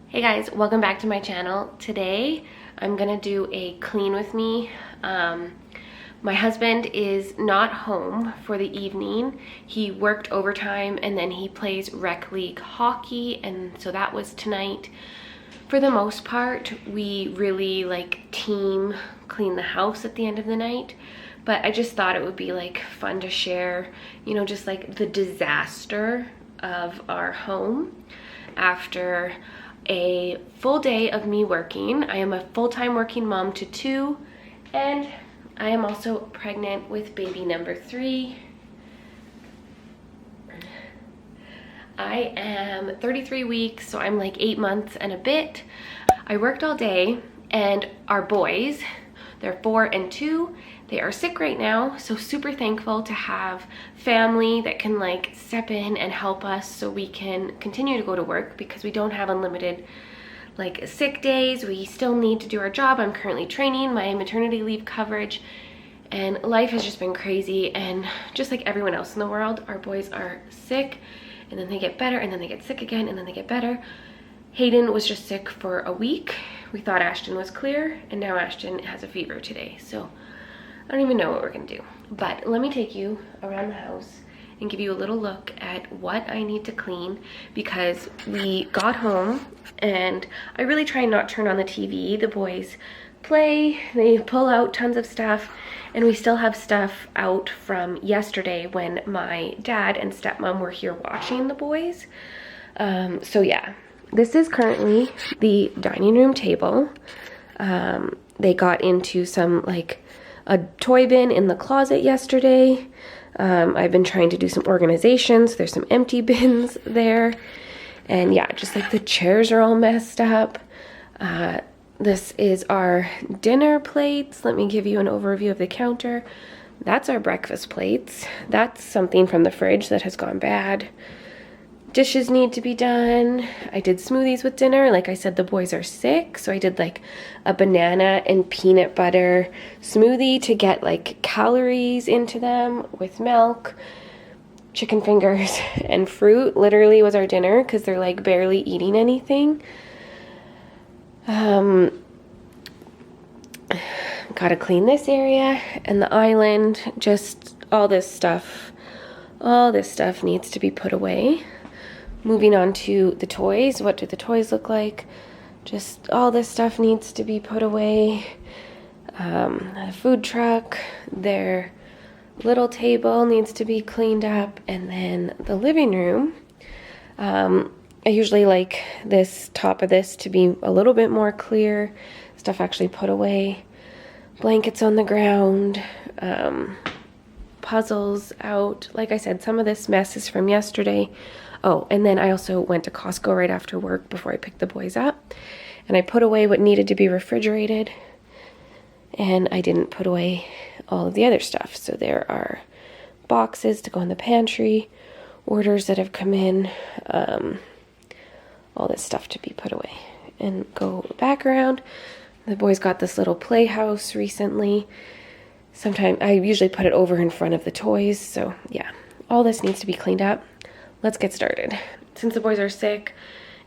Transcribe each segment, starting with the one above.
Hey guys, welcome back to my channel. Today I'm gonna do a clean with me. My husband is not home for the evening. He worked overtime and then he plays rec league hockey, and so that was tonight. For the most part, we really like team clean the house at the end of the night, but I just thought it would be like fun to share, you know, just like the disaster of our home after a full day of me working. I am a full-time working mom to two, and I am also pregnant with baby number 3. I am 33 weeks, so I'm like 8 months and a bit. I worked all day, and our boys, they're 4 and 2. They are sick right now, so super thankful to have family that can like step in and help us so we can continue to go to work, because we don't have unlimited like sick days. We still need to do our job. I'm currently training my maternity leave coverage, and life has just been crazy. And just like everyone else in the world, our boys are sick, and then they get better, and then they get sick again, and then they get better. Hayden was just sick for a week. We thought Ashton was clear, and now Ashton has a fever today. So I don't even know what we're gonna do. But let me take you around the house and give you a little look at what I need to clean, because we got home and I really try and not turn on the TV. The boys play, they pull out tons of stuff, and we still have stuff out from yesterday when my dad and stepmom were here watching the boys. So yeah, this is currently the dining room table. They got into some like a toy bin in the closet yesterday. I've been trying to do some organizations. There's some empty bins there. And yeah, just like the chairs are all messed up. This is our dinner plates. Let me give you an overview of the counter. That's our breakfast plates. That's something from the fridge that has gone bad. Dishes need to be done. I did smoothies with dinner. Like I said, the boys are sick, so I did like a banana and peanut butter smoothie to get like calories into them with milk, chicken fingers, and fruit. Literally was our dinner because they're like barely eating anything. Gotta clean this area and the island. Just all this stuff needs to be put away. Moving on to the toys. What do the toys look like? Just all this stuff needs to be put away. The food truck, their little table needs to be cleaned up, and then the living room. I usually like this top of this to be a little bit more clear. Stuff actually put away. Blankets on the ground. Puzzles out. Like I said, some of this mess is from yesterday. Oh, and then I also went to Costco right after work before I picked the boys up, and I put away what needed to be refrigerated, and I didn't put away all of the other stuff. So there are boxes to go in the pantry, orders that have come in, all this stuff to be put away. And go back around. The boys got this little playhouse recently. Sometimes I usually put it over in front of the toys. So yeah, all this needs to be cleaned up. Let's get started. Since the boys are sick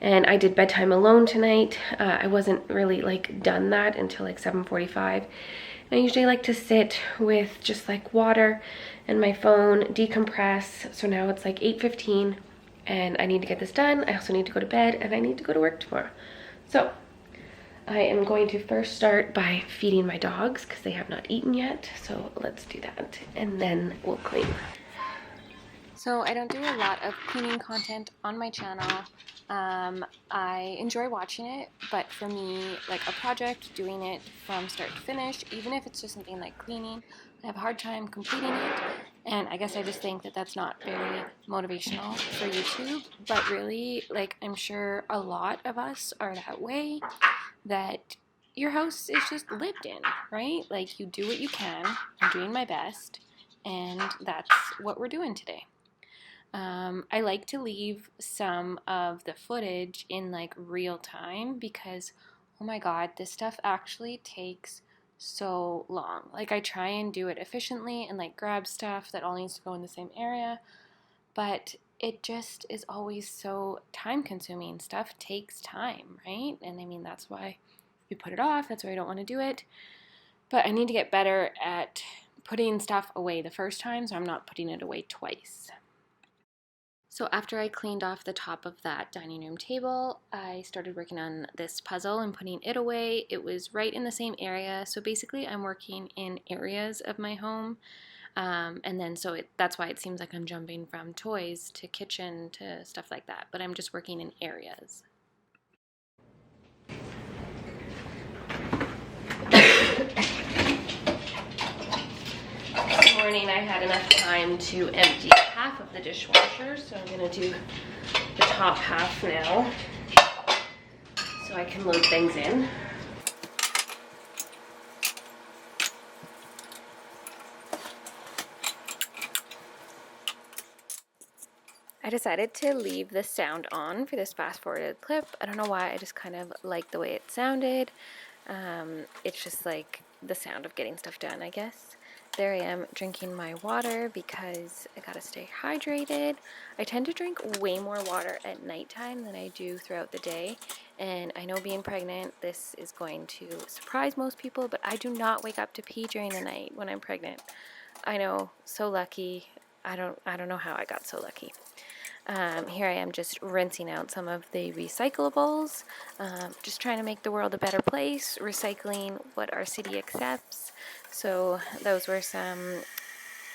and I did bedtime alone tonight, I wasn't really like done that until like 7:45. I usually like to sit with just like water and my phone, decompress. So now it's like 8:15 and I need to get this done. I also need to go to bed and I need to go to work tomorrow. So I am going to first start by feeding my dogs because they have not eaten yet. So let's do that and then we'll clean. So I don't do a lot of cleaning content on my channel. I enjoy watching it, but for me, like a project, doing it from start to finish, even if it's just something like cleaning, I have a hard time completing it. And I guess I just think that that's not very motivational for YouTube. But really, like I'm sure a lot of us are that way, that your house is just lived in, right? Like you do what you can. I'm doing my best, and that's what we're doing today. I like to leave some of the footage in like real time because, oh my god, this stuff actually takes so long. Like I try and do it efficiently and like grab stuff that all needs to go in the same area, but it just is always so time consuming. Stuff takes time, right? And I mean, that's why you put it off. That's why I don't want to do it. But I need to get better at putting stuff away the first time, so I'm not putting it away twice. So after I cleaned off the top of that dining room table, I started working on this puzzle and putting it away. It was right in the same area. So basically I'm working in areas of my home. That's why it seems like I'm jumping from toys to kitchen to stuff like that. But I'm just working in areas. This morning I had enough time to empty half of the dishwasher, so I'm going to do the top half now so I can load things in. I decided to leave the sound on for this fast forwarded clip. I don't know why, I just kind of like the way it sounded. It's just like the sound of getting stuff done, I guess. There I am drinking my water because I gotta stay hydrated. I tend to drink way more water at nighttime than I do throughout the day. And I know being pregnant, this is going to surprise most people, but I do not wake up to pee during the night when I'm pregnant. I know, so lucky. I don't know how I got so lucky. Here I am just rinsing out some of the recyclables, just trying to make the world a better place, recycling what our city accepts. So those were some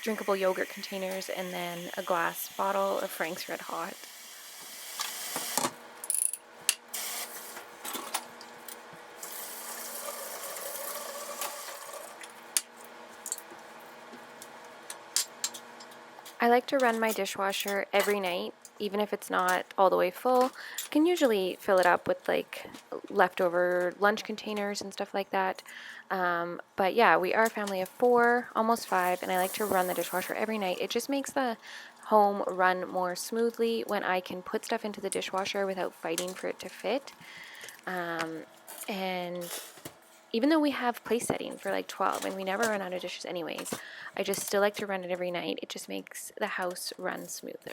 drinkable yogurt containers and then a glass bottle of Frank's Red Hot. I like to run my dishwasher every night, even if it's not all the way full. I can usually fill it up with like leftover lunch containers and stuff like that. But yeah, we are a family of 4, almost 5, and I like to run the dishwasher every night. It just makes the home run more smoothly when I can put stuff into the dishwasher without fighting for it to fit. And even though we have place setting for like 12 and we never run out of dishes anyways, I just still like to run it every night. It just makes the house run smoother.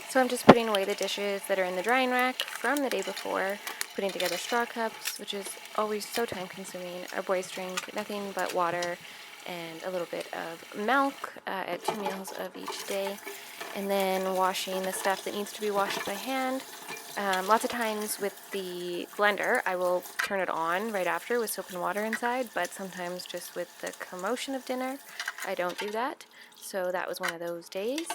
So I'm just putting away the dishes that are in the drying rack from the day before, putting together straw cups, which is always so time consuming. Our boys drink nothing but water and a little bit of milk at 2 meals of each day, and then washing the stuff that needs to be washed by hand. Lots of times with the blender, I will turn it on right after with soap and water inside, but sometimes just with the commotion of dinner, I don't do that. So that was one of those days.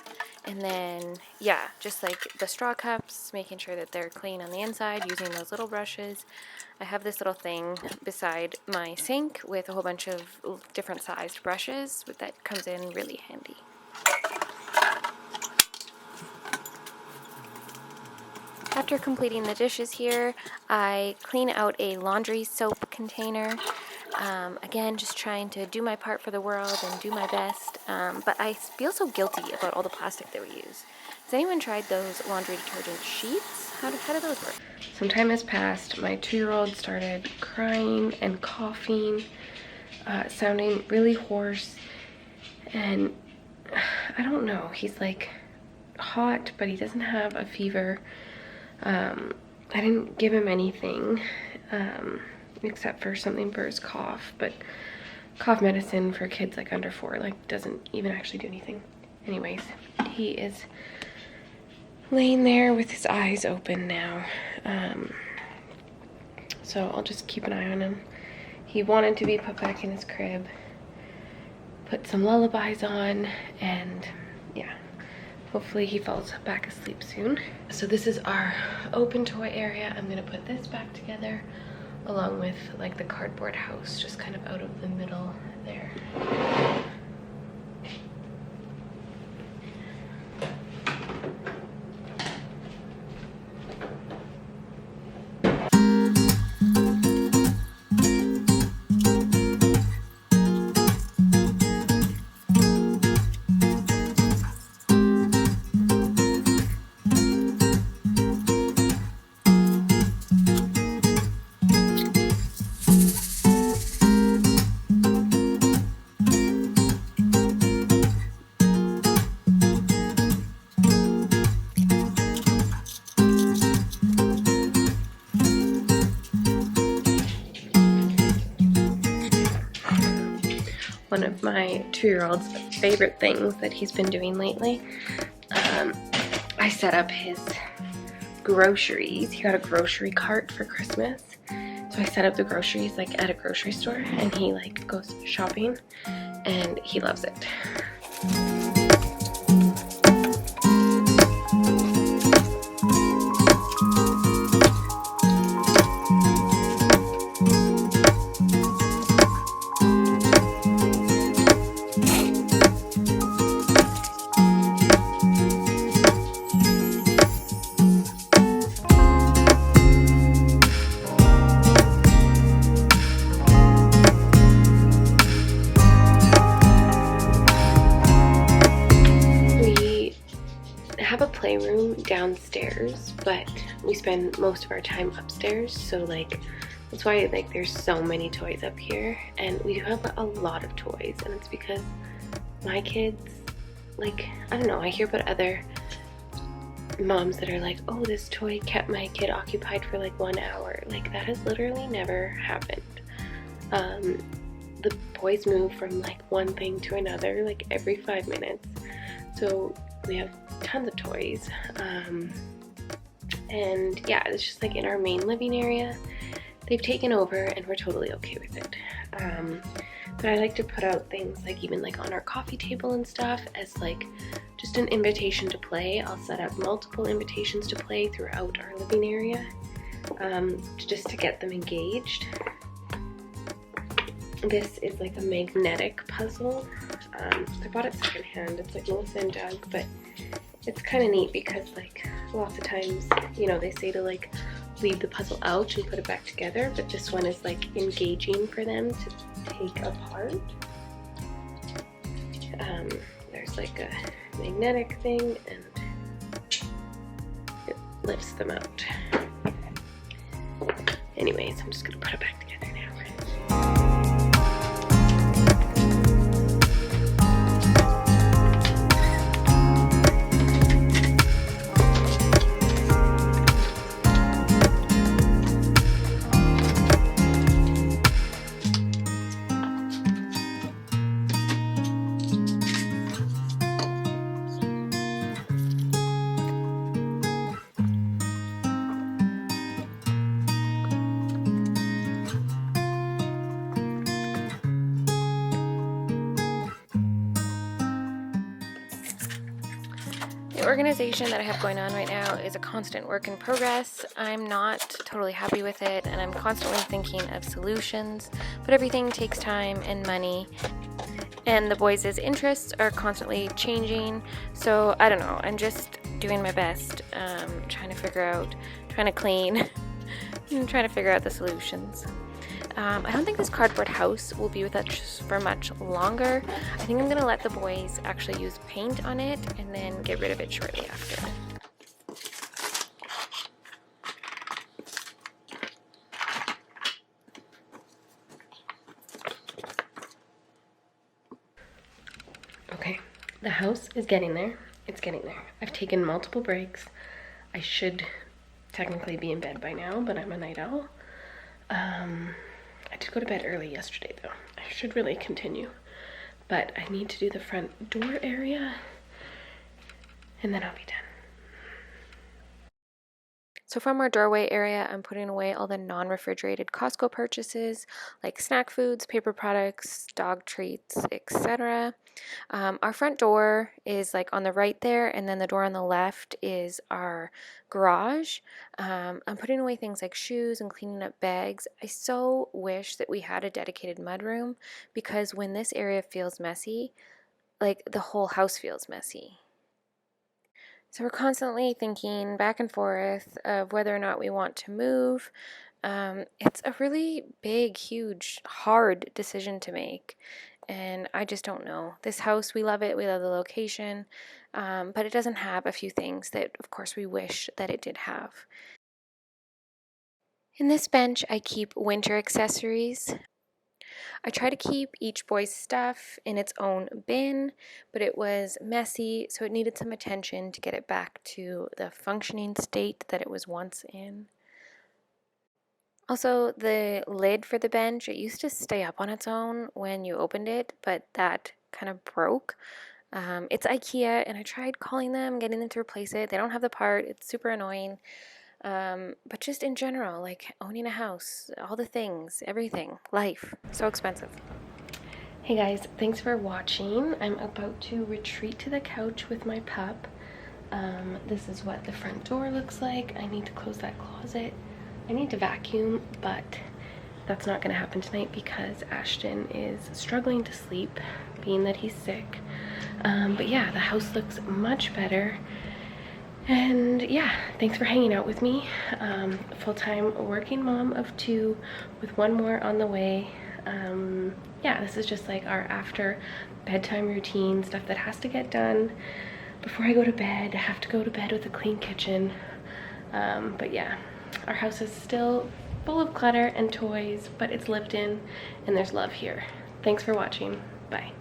And then, yeah, just like the straw cups, making sure that they're clean on the inside, using those little brushes. I have this little thing beside my sink with a whole bunch of different sized brushes that comes in really handy. After completing the dishes here, I clean out a laundry soap container. Again, just trying to do my part for the world and do my best, but I feel so guilty about all the plastic that we use. Has anyone tried those laundry detergent sheets? How do those work? Some time has passed. My 2-year-old started crying and coughing, sounding really hoarse, and I don't know, he's like hot, but he doesn't have a fever. I didn't give him anything, except for something for his cough, but cough medicine for kids like under 4 like doesn't even actually do anything. Anyways, he is laying there with his eyes open now, so I'll just keep an eye on him. He wanted to be put back in his crib, put some lullabies on, and yeah, hopefully he falls back asleep soon. So this is our open toy area. I'm gonna put this back together along with like the cardboard house, just kind of out of the middle there. one of my 2-year-old's favorite things that he's been doing lately. I set up his groceries. He got a grocery cart for Christmas. So I set up the groceries like at a grocery store, and he like goes shopping and he loves it. Playroom downstairs, but we spend most of our time upstairs, so like that's why like there's so many toys up here, and we do have a lot of toys, and it's because my kids, like, I don't know, I hear about other moms that are like, oh, this toy kept my kid occupied for like 1 hour. Like, that has literally never happened. The boys move from like one thing to another like every 5 minutes, so we have tons of toys, and yeah, it's just like in our main living area. They've taken over and we're totally okay with it, but I like to put out things like even like on our coffee table and stuff as like just an invitation to play. I'll set up multiple invitations to play throughout our living area, just to get them engaged. This is like a magnetic puzzle. I bought it secondhand. It's like Melissa and Doug, but it's kind of neat because like lots of times, you know, they say to like leave the puzzle out and put it back together, but this one is like engaging for them to take apart. There's like a magnetic thing and it lifts them out. Anyways, I'm just gonna put it back together now. The organization that I have going on right now is a constant work in progress. I'm not totally happy with it, and I'm constantly thinking of solutions, but everything takes time and money, and the boys' interests are constantly changing, so I don't know, I'm just doing my best, trying to clean, and trying to figure out the solutions. I don't think this cardboard house will be with us for much longer. I think I'm going to let the boys actually use paint on it and then get rid of it shortly after. Okay, the house is getting there. It's getting there. I've taken multiple breaks. I should technically be in bed by now, but I'm a night owl. I did go to bed early yesterday though. I should really continue, but I need to do the front door area and then I'll be done. So from our doorway area, I'm putting away all the non-refrigerated Costco purchases like snack foods, paper products, dog treats, etc. Our front door is like on the right there, and then the door on the left is our garage. I'm putting away things like shoes and cleaning up bags. I so wish that we had a dedicated mudroom, because when this area feels messy, like the whole house feels messy. So we're constantly thinking back and forth of whether or not we want to move. It's a really big, huge, hard decision to make, and I just don't know. This house, we love it. We love the location, but it doesn't have a few things that, of course, we wish that it did have. In this bench, I keep winter accessories. I try to keep each boy's stuff in its own bin, but it was messy, so it needed some attention to get it back to the functioning state that it was once in. Also, the lid for the bench, it used to stay up on its own when you opened it, but that kind of broke. It's IKEA, and I tried calling them, getting them to replace it. They don't have the part. It's super annoying. But just in general, like owning a house, all the things, everything, life, so expensive. Hey guys, thanks for watching. I'm about to retreat to the couch with my pup. This is what the front door looks like. I need to close that closet. I need to vacuum, but that's not going to happen tonight because Ashton is struggling to sleep, being that he's sick. But yeah, the house looks much better. And yeah, thanks for hanging out with me. Full-time working mom of 2 with 1 more on the way. Yeah, this is just like our after bedtime routine, stuff that has to get done before I go to bed. I have to go to bed with a clean kitchen. But yeah, our house is still full of clutter and toys, but it's lived in and there's love here. Thanks for watching. Bye.